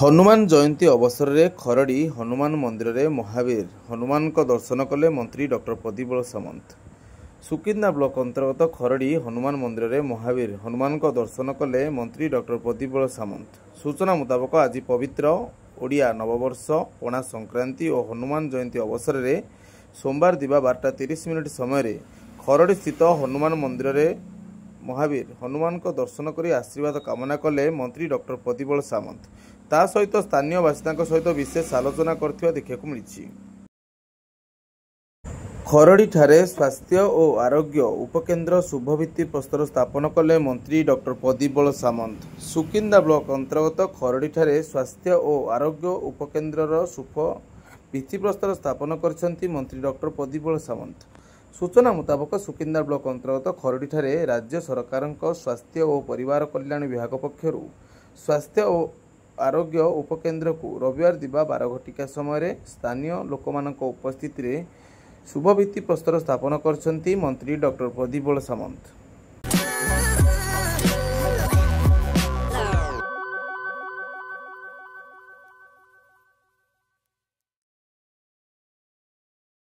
हनुमान जयंती अवसर में खरड़ी हनुमान मंदिर में महावीर हनुमान को दर्शन कले मंत्री डॉक्टर प्रदीप सामंत। सुकिंदा ब्लॉक अंतर्गत खरड़ी हनुमान मंदिर में महावीर हनुमान को दर्शन कले मंत्री डॉक्टर प्रदीप सामंत। सूचना मुताबक आज पवित्र ओडिया नववर्ष पणा संक्रांति और हनुमान जयंती अवसर में सोमवार दिवा 12:30 समय खरड़ी स्थित हनुमान मंदिर में महावीर हनुमान को दर्शन कर आशीर्वाद कामना कले मंत्री डॉक्टर प्रदीप सामंत। ता सहित स्थानीय बासिंदा सहित विशेष आलोचना करथिबा देखिବାକୁ मिलिछि। खरड़ी ठारे स्वास्थ्य और आरोग्य उपकेन्द्र शुभभित्ति प्रस्तर स्थापन कले मंत्री डॉक्टर प्रदीप सामंत। सुकिंदा ब्लॉक अंतर्गत खरड़ी ठारे स्वास्थ्य और आरोग्य उपकेन्द्र शुभ भित्ति प्रस्तर स्थापन करछंती मंत्री डॉक्टर प्रदीप सामंत। सूचना मुताबक सुकिंदा ब्लॉक अंतर्गत खरड़ी ठारे राज्य सरकार स्वास्थ्य और परिवार कल्याण विभाग पक्षर स्वास्थ्य और आरोग्य उपकेन्द्र को रविवार दिवा 12 घटिका समय स्थानीय लोकमानक उपस्थित रे शुभ भित्ति प्रस्तर स्थापन करछंती मंत्री डॉक्टर प्रदीप सामंत।